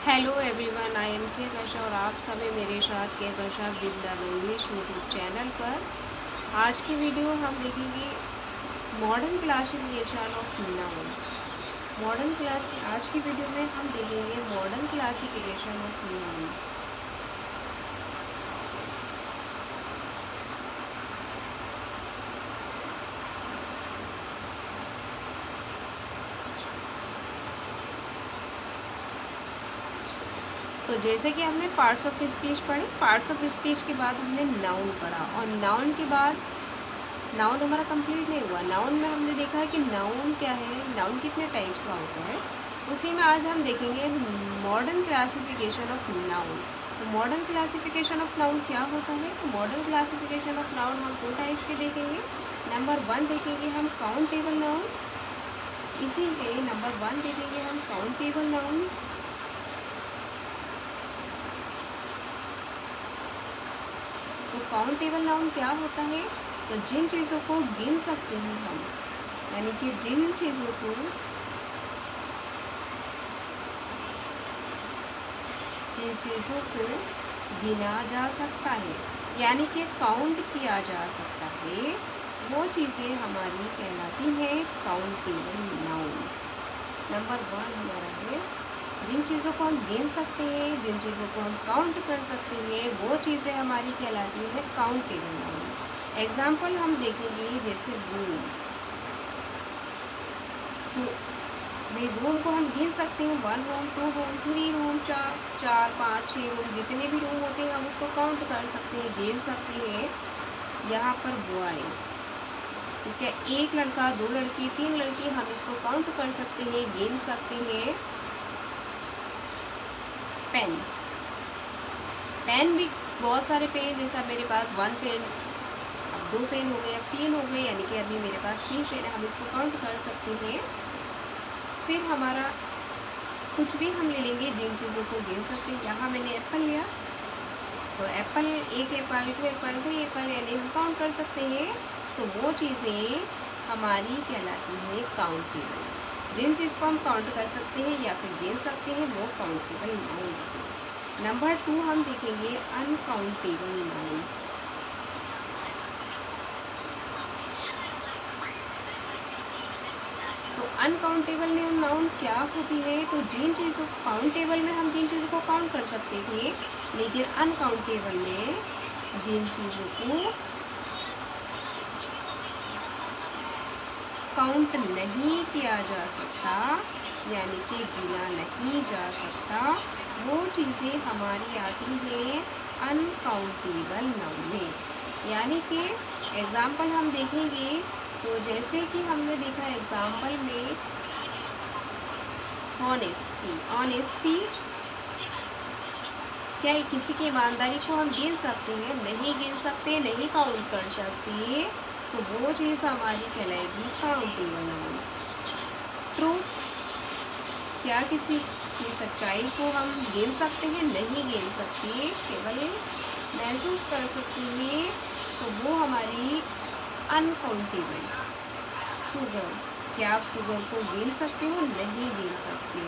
Hello everyone, I am के कशा और आप सभी मेरे साथ के कशा with learn English YouTube channel पर। आज की वीडियो हम देखेंगे मॉडर्न क्लासिफिकेशन ऑफ नाउन। आज की वीडियो में हम देखेंगे मॉडर्न क्लासिफिकेशन ऑफ नाउन। तो जैसे कि हमने पार्ट्स ऑफ स्पीच पढ़े, पार्ट्स ऑफ स्पीच के बाद हमने नाउन पढ़ा और नाउन के बाद नाउन हमारा कंप्लीट नहीं हुआ। नाउन में हमने देखा है कि नाउन क्या है, नाउन कितने टाइप्स का होता है। उसी में आज हम देखेंगे मॉडर्न क्लासिफिकेशन ऑफ नाउन। तो मॉडर्न क्लासिफिकेशन ऑफ नाउन क्या होता है? तो मॉडर्न क्लासिफिकेशन ऑफ नाउन हम 2 टाइप्स के देखेंगे। नंबर 1 देखेंगे हम काउंटेबल नाउन। इसी में नंबर 1 देखेंगे हम काउंटेबल नाउन। तो काउंटेबल नाउन क्या होता है? तो जिन चीज़ों को गिन सकते हैं हम, यानी कि जिन चीज़ों को गिना जा सकता है, यानी कि काउंट किया जा सकता है, वो चीज़ें हमारी कहलाती हैं काउंटेबल नाउन। नंबर 1 हमारा है जिन चीज़ों को हम गिन सकते हैं, जिन चीज़ों को हम काउंट कर सकते हैं, वो चीज़ें हमारी कहलाती है काउंटेबल नाउन। एग्जाम्पल हम देखेंगे जैसे रूम। तो भाई रूम को हम गिन सकते हैं, 1 रूम, 2 रूम, 3 रूम, 4, 5, 6 रूम, जितने भी रूम होते हैं हम उसको काउंट कर सकते हैं, गिन सकते हैं। यहाँ पर बॉय, ठीक है, 1 लड़का, 2 लड़की, 3 लड़की, हम इसको काउंट कर सकते हैं, गिन सकते हैं। पेन, पेन भी बहुत सारे पेन, जैसा मेरे पास 1 पेन, अब 2 पेन हो गए, अब 3 हो गए, यानी कि अभी मेरे पास 3 पेन है, हम इसको काउंट कर सकते हैं। फिर हमारा कुछ भी हम ले लेंगे जिन चीज़ों को गिन सकते हैं। यहाँ मैंने एप्पल लिया, तो एप्पल, 1 एप्पल, 2 एप्पल, 3 एप्पल, यानी हम काउंट कर सकते हैं। तो वो चीज़ें हमारी कहलाती हैं काउंटेबल। जिन चीज़ को हम काउंट कर सकते हैं या फिर गिन सकते हैं वो काउंटेबल नाउन। नंबर 2 हम देखेंगे अनकाउंटेबल नाउन। तो अनकाउंटेबल नाउन क्या होती है? तो जिन चीज़ों काउंटेबल में हम जिन चीज़ों को काउंट कर सकते थे, लेकिन अनकाउंटेबल में जिन चीज़ों को काउंट नहीं किया जा सकता, यानी कि गिना नहीं जा सकता, वो चीज़ें हमारी आती हैं अनकाउंटेबल नाउन में। यानी कि एग्जाम्पल हम देखेंगे, तो जैसे कि हमने देखा एग्जाम्पल में ऑनेस्टी, ऑनेस्टी क्या किसी की ईमानदारी को हम गिन सकते हैं? नहीं गिन सकते, नहीं काउंट कर सकते, तो वो चीज़ हमारी कहलाएगी काउंटेबल नाउन। ट्रूथ, क्या किसी की सच्चाई को हम गिन सकते हैं? नहीं गिन सकते, केवल महसूस कर सकते हैं, तो वो हमारी अनकाउंटेबल। शुगर, क्या आप शुगर को गिन सकते हो? नहीं गिन सकते।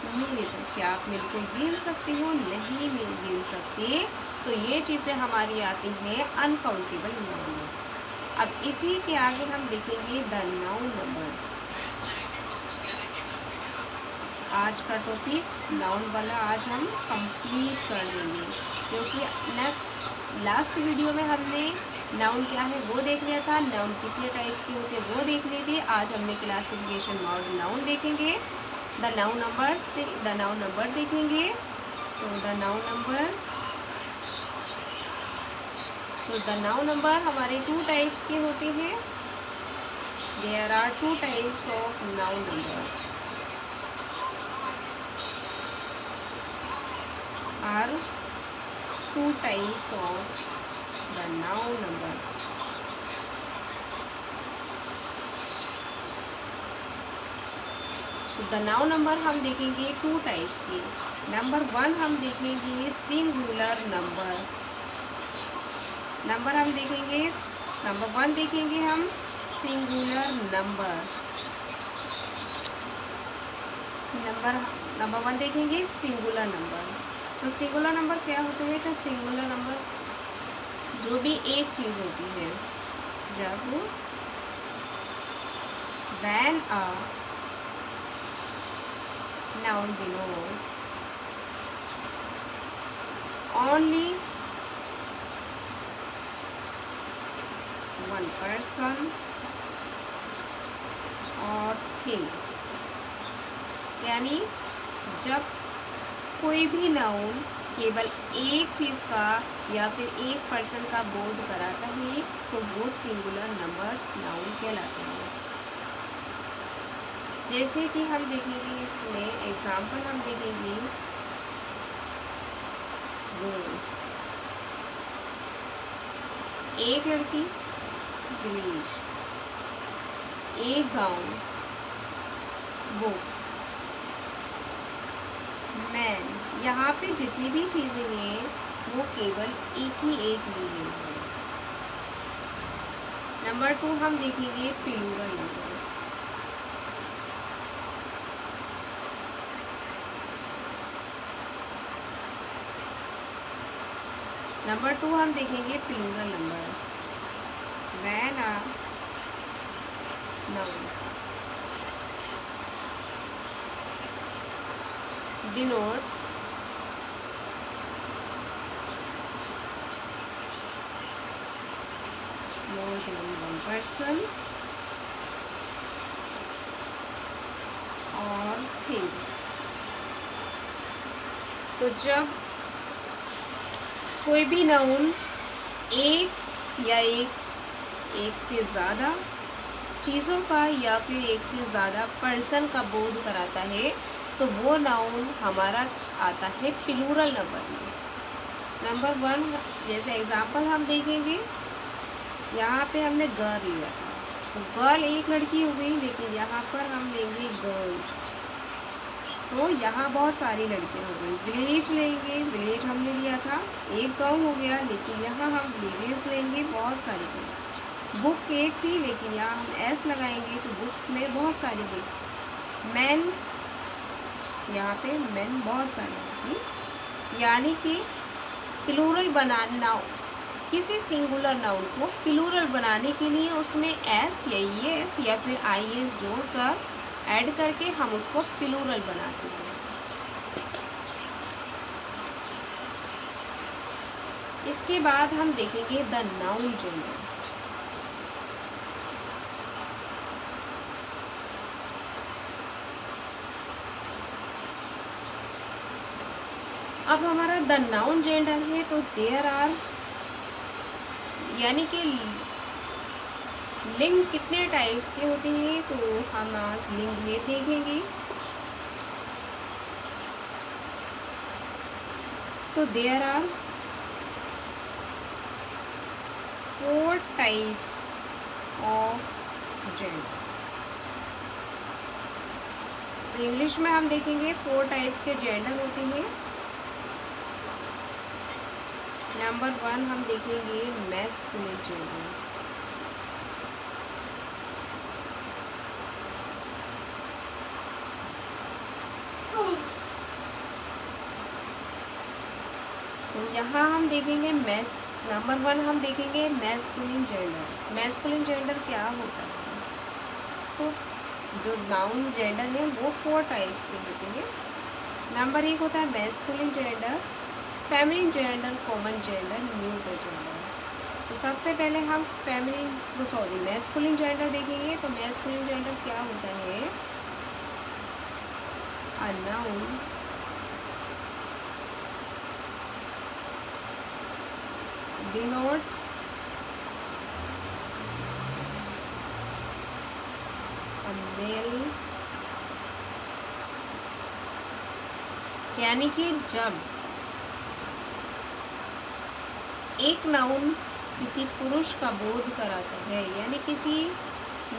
मिल्क, क्या आप मिल्क को गिन सकते हो? नहीं गिन सकते। तो ये चीज़ें हमारी आती हैं अनकाउंटेबल नाउन में। अब इसी के आगे हम देखेंगे द नाउन नंबर। आज का टॉपिक नाउन वाला आज हम कंप्लीट कर देंगे, क्योंकि लास्ट वीडियो में हमने नाउन क्या है वो देख लिया था, नाउन कितने टाइप्स के होते हैं वो देख लिए थे। आज हमने क्लासिफिकेशन मॉडर्न नाउन देखेंगे, द नाउन नंबर देखेंगे। तो द नाउन नंबर हमारे 2 टाइप्स के होते हैं। There are 2 types of noun numbers. Are 2 types of the noun number. तो द नाउन नंबर हम देखेंगे 2 टाइप्स के। नंबर 1 हम देखेंगे सिंगुलर नंबर। नंबर 1 देखेंगे हम सिंगुलर नंबर। नंबर 1 देखेंगे सिंगुलर नंबर। तो सिंगुलर नंबर क्या होते हैं? तो सिंगुलर नंबर जो भी एक चीज़ होती है, जब when a noun denotes only one person or thing, यानी जब कोई भी नाउन केवल एक चीज़ का या फिर एक पर्सन का बोध कराता है तो वो सिंगुलर नंबर्स नाउन कहलाते हैं। जैसे कि हम देखेंगे, इसमें एग्जाम्पल हम देखेंगे, वो एक लड़की, विलेज, एक गांव, बुक, मैन। यहाँ पे जितनी भी चीज़ें हैं वो केवल एक ही एक ली गई है। नंबर 2 हम देखेंगे प्लूरल नंबर। नंबर 2 हम देखेंगे plural number. When a noun denotes more than one person or thing। तो जब कोई भी नाउन एक या एक से ज़्यादा चीज़ों का या फिर एक से ज़्यादा पर्सन का बोध कराता है तो वो नाउन हमारा आता है प्लूरल नंबर में। नंबर 1 जैसे एग्जांपल हम देखेंगे, यहाँ पे हमने गर्ल लिया था, तो गर्ल एक लड़की हो गई, लेकिन यहाँ पर हम लेंगे गर्ल्स, तो यहाँ बहुत सारी लड़कियाँ हो गई। विलेज लेंगे, विलेज हमने लिया था, एक गांव हो गया, लेकिन यहाँ हम विलेज लेंगे, बहुत सारी बुक। बुक एक थी, लेकिन यहाँ हम एस लगाएंगे तो बुक्स में बहुत सारी बुक्स। मैन, यहाँ पे मैन बहुत सारे होगी। यानी कि प्लूरल बनाना, किसी सिंगुलर नाउन को प्लूरल बनाने के लिए उसमें एस या एस या फिर आई एस जोड़कर ऐड करके हम उसको प्लूरल बनाते हैं। इसके बाद हम देखेंगे द नाउन जेंडर। अब हमारा द नाउन जेंडर है, तो देयर आर, यानी कि लिंग कितने टाइप्स के होते हैं, तो हम आज लिंग ये देखेंगे। तो there are 4 types of gender. तो इंग्लिश में हम देखेंगे 4 टाइप्स के जेंडर होते हैं। नंबर 1 हम देखेंगे मैस्कुलिन जेंडर। तो यहाँ हम देखेंगे नंबर 1 हम देखेंगे मैस्कुलिन जेंडर। मैस्कुलिन जेंडर क्या होता है? तो जो नाउन जेंडर है वो 4 टाइप्स के होते हैं। नंबर 1 होता है masculine gender, feminine gender, common gender, neutral gender. तो सबसे पहले हम मैस्कुलिन जेंडर देखेंगे। तो मैस्कुलिन जेंडर क्या होता है? अ नाउन denotes a male, यानी कि जब एक नाउन किसी पुरुष का बोध कराता है, यानी किसी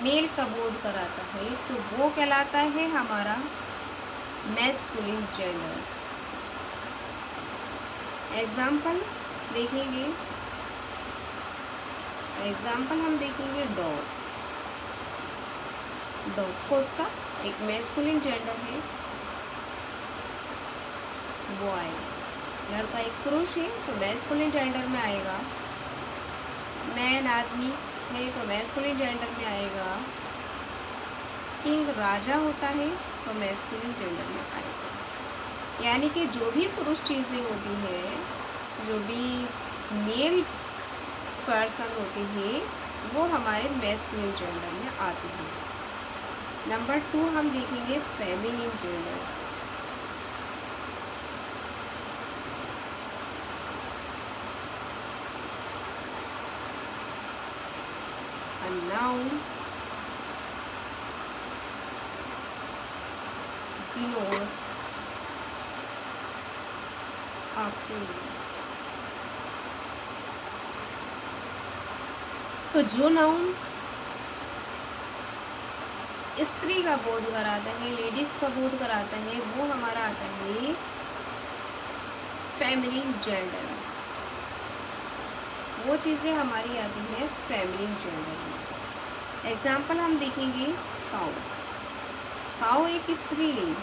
मेल का बोध कराता है, तो वो कहलाता है हमारा मैस्कुलिन जेंडर। एग्जाम्पल देखेंगे, एग्जाम्पल हम देखेंगे डॉग। डॉग कुत्ता एक मैस्कुलिन जेंडर है। बॉय, लड़का एक पुरुष है तो मैस्कुलिन जेंडर में आएगा। मैन आदमी है तो मैस्कुलिन जेंडर में आएगा। किंग राजा होता है तो मैस्कुलिन जेंडर में आएगा। यानी कि जो भी पुरुष चीज़ें होती हैं, जो भी मेल पर्सन होते हैं, वो हमारे मैस्कुलिन जेंडर में आते हैं। नंबर 2 हम देखेंगे feminine gender. A noun denotes a female। तो जो नाउन स्त्री का बोध कराता है, लेडीज का बोध कराता है, वो हमारा आता है फेमिनिन जेंडर। वो चीज़ें हमारी आती हैं फेमिनिन जेंडर में। एग्जाम्पल हम देखेंगे काऊ। काऊ एक स्त्रीलिंग,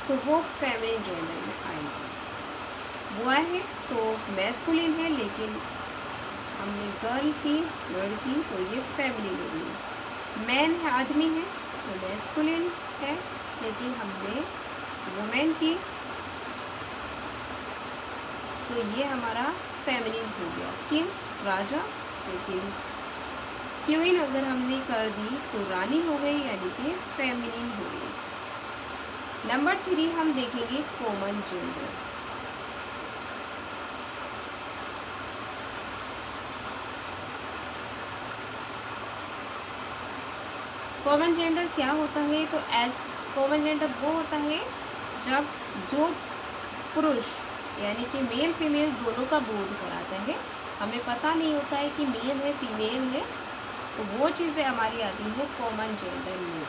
तो वो फेमिनिन जेंडर में आएगी। बॉय है तो मैस्कुलिन है, लेकिन हमने गर्ल की, लड़की, तो ये फेमिनिन होगी। मैन है, आदमी है, तो मैस्कुलिन है, लेकिन हमने वुमेन की, तो ये हमारा फेमिनिन हो गया। किंग राजा, लेकिन क्वीन अगर हमने कर दी तो रानी हो गई, यानी कि फेमिनिन हो गई। नंबर 3 हम देखेंगे कॉमन जेंडर। कॉमन जेंडर क्या होता है? तो कॉमन जेंडर वो होता है जब जो पुरुष यानी कि मेल फीमेल दोनों का बोध कराता है, हमें पता नहीं होता है कि मेल है फीमेल है, तो वो चीज़ें हमारी आती हैं कॉमन जेंडर में।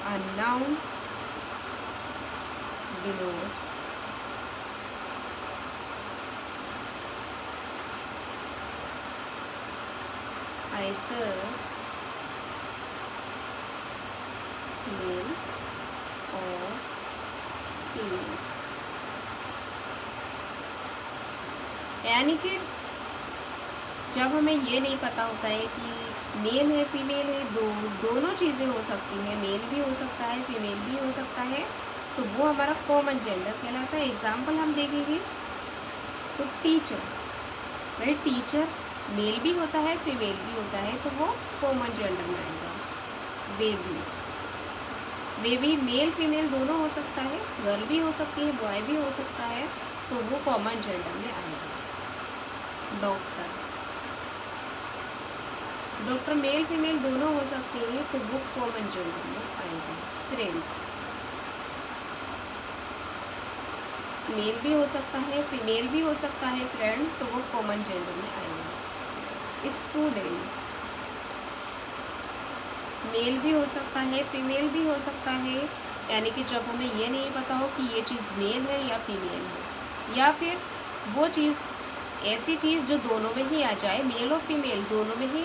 A noun denotes either male और फीमेल। यानी कि जब हमें ये नहीं पता होता है कि मेल है फीमेल है, दोनों चीज़ें हो सकती हैं, मेल भी हो सकता है फीमेल भी हो सकता है, तो वो हमारा कॉमन जेंडर कहलाता है। एग्जाम्पल हम देखेंगे तो टीचर, भाई टीचर मेल भी होता है फीमेल भी होता है, तो वो कॉमन जेंडर में आएगा। बेबी मेल फीमेल दोनों हो सकता है, गर्ल भी हो सकती है बॉय भी हो सकता है, तो वो कॉमन जेंडर में आएगा। डॉक्टर मेल फीमेल दोनों हो सकते हैं, तो वो कॉमन जेंडर में आएगा। फ्रेंड मेल भी हो सकता है फीमेल भी हो सकता है फ्रेंड, तो वो कॉमन जेंडर में आएगा। स्टूडेंट मेल भी हो सकता है फीमेल भी हो सकता है, यानी कि जब हमें ये नहीं पता हो कि ये चीज़ मेल है या फीमेल है, या फिर वो चीज़ ऐसी चीज़ जो दोनों में ही आ जाए, मेल और फीमेल दोनों में ही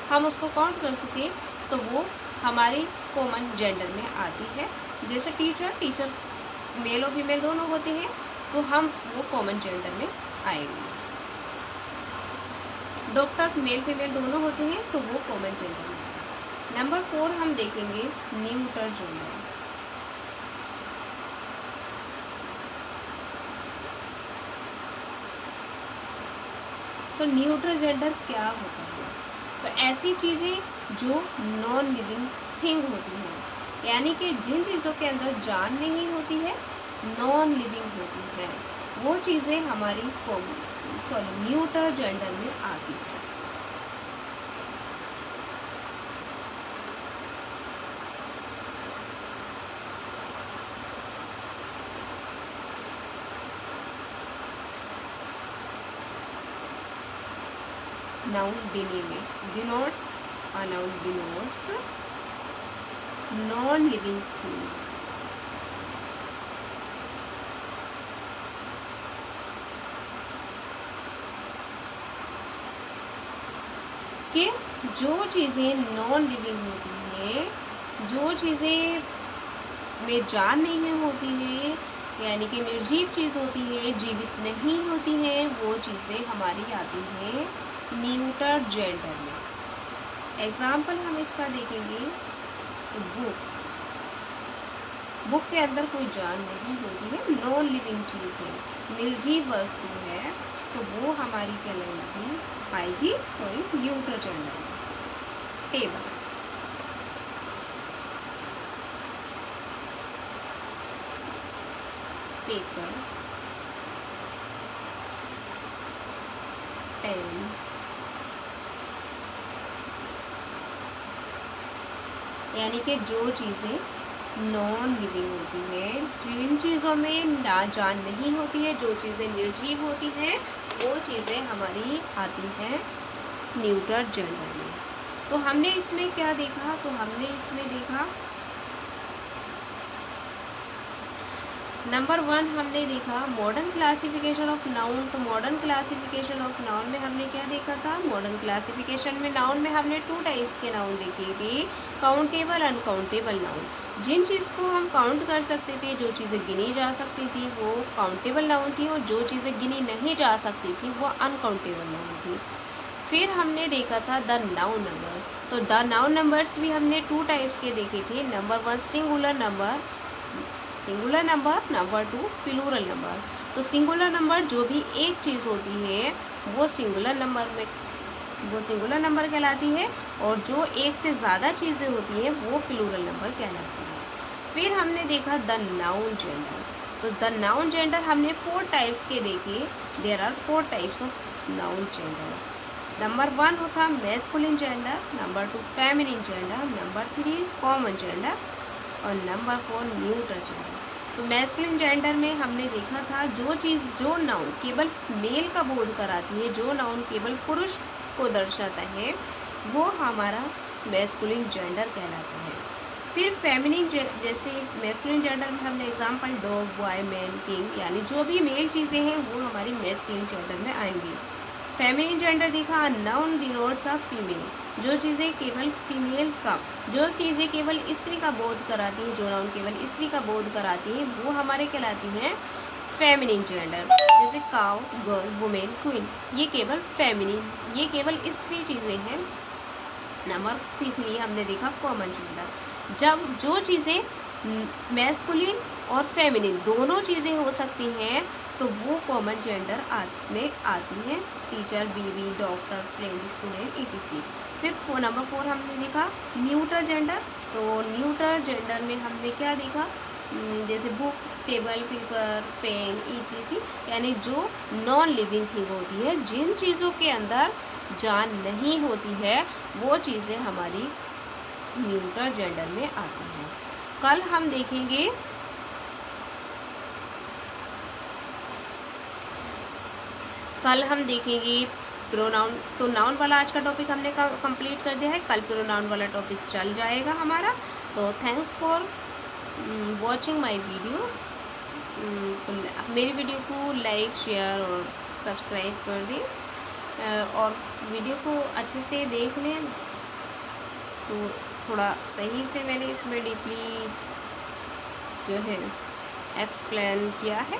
हम उसको काउंट कर सकें, तो वो हमारी कॉमन जेंडर में आती है। जैसे टीचर मेल और फीमेल दोनों होते हैं, तो हम वो कॉमन जेंडर में आएंगे। डॉक्टर मेल फीमेल दोनों होते हैं, तो वो कॉमन जेंडर में। नंबर 4 हम देखेंगे न्यूटर जेंडर। तो न्यूट्रल जेंडर क्या होता है? तो ऐसी चीज़ें जो नॉन लिविंग थिंग होती हैं, यानी कि जिन चीज़ों के अंदर जान नहीं होती है, नॉन लिविंग होती है, वो चीज़ें हमारी न्यूट्रल जेंडर में आती है। Noun denotes a noun denotes non-living thing। कि जो चीज़ें नॉन लिविंग होती हैं जो चीज़ें में जान नहीं होती है, यानी कि निर्जीव चीज़ होती है, जीवित नहीं होती है, वो चीज़ें हमारी आती हैं न्यूटर जेंडर में। एग्जाम्पल हम इसका देखेंगे तो बुक के अंदर कोई जान नहीं होती है, नॉन लिविंग चीज़ है, निर्जीव वस्तु है, तो वो हमारी कहलाएगी आएगी कोई न्यूटर जेंडर में। टेबल, पेपर, पेन, यानी कि जो चीज़ें नॉन लिविंग होती है, जिन चीज़ों में ना जान नहीं होती है, जो चीज़ें निर्जीव होती हैं, वो चीज़ें हमारी आती हैं न्यूटर जेंडर में। तो हमने इसमें क्या देखा, तो हमने इसमें देखा नंबर 1 हमने देखा मॉडर्न क्लासिफिकेशन ऑफ नाउन। तो मॉडर्न क्लासिफिकेशन ऑफ नाउन में हमने क्या देखा था, मॉडर्न क्लासिफिकेशन में नाउन में हमने 2 टाइप्स के नाउन देखे थे, काउंटेबल, अनकाउंटेबल नाउन। जिन चीज़ को हम काउंट कर सकते थे, जो चीज़ें गिनी जा सकती थी, वो काउंटेबल नाउन थी, और जो चीज़ें गिनी नहीं जा सकती थी वो अनकाउंटेबल नाउन थी। फिर हमने देखा था द नाउन नंबर। तो द नाउन नंबर्स भी हमने 2 टाइप्स के देखे थे। Number 1 singular number, number 2 plural number. तो सिंगुलर नंबर जो भी एक चीज़ होती है वो सिंगुलर नंबर कहलाती है, और जो एक से ज़्यादा चीज़ें होती हैं वो प्लूरल नंबर कहलाती है। फिर हमने देखा द नाउन जेंडर। तो द नाउन जेंडर हमने 4 टाइप्स के देखे। There are 4 types of noun gender. Number 1 होता masculine gender, number 2 feminine gender, number 3 common gender, और नंबर 4 न्यूट्रल जेंडर। तो मैस्कुलिन जेंडर में हमने देखा था जो नाउन केवल मेल का बोध कराती है, जो नाउन केवल पुरुष को दर्शाता है, वो हमारा मैस्कुलिन जेंडर कहलाता है। फिर फेमिनिन, जैसे मैस्कुलिन जेंडर में हमने example dog, boy, man, king, यानी जो भी मेल चीज़ें हैं वो हमारी मैस्कुलिन जेंडर में आएंगी। फेमिनिन जेंडर देखा नाउन डिनोट्स ऑफ फीमेल, जो चीज़ें केवल फीमेल्स का, जो चीज़ें केवल स्त्री का बोध कराती हैं, जो नाउन केवल स्त्री का बोध कराती हैं, वो हमारे कहलाती हैं फेमिनिन जेंडर। जैसे काउ, गर्ल, वुमेन, क्वीन, ये केवल फेमिनिन, ये केवल स्त्री चीज़ें हैं। नंबर 3 हमने देखा कॉमन जेंडर। जब जो चीज़ें मैस्कुलिन और फेमिनिन दोनों चीज़ें हो सकती हैं, तो वो कॉमन जेंडर में आती हैं, टीचर, बीवी, डॉक्टर, फ्रेंड, स्टूडेंट, etc। फिर नंबर 4 हमने देखा न्यूट्रल जेंडर। तो न्यूट्रल जेंडर में हमने क्या देखा, जैसे book, table, paper, pen, etc, यानी जो नॉन लिविंग थिंग होती है, जिन चीज़ों के अंदर जान नहीं होती है, वो चीज़ें हमारी न्यूट्रल जेंडर में आती हैं। कल हम देखेंगे प्रोनाउन। तो नाउन वाला आज का टॉपिक हमने कंप्लीट कर दिया है, कल प्रोनाउन वाला टॉपिक चल जाएगा हमारा। तो thanks for watching my videos. मेरी वीडियो को लाइक, शेयर और सब्सक्राइब कर दें, और वीडियो को अच्छे से देख लें। तो थोड़ा सही से मैंने इसमें डीपली जो है एक्सप्लेन किया है।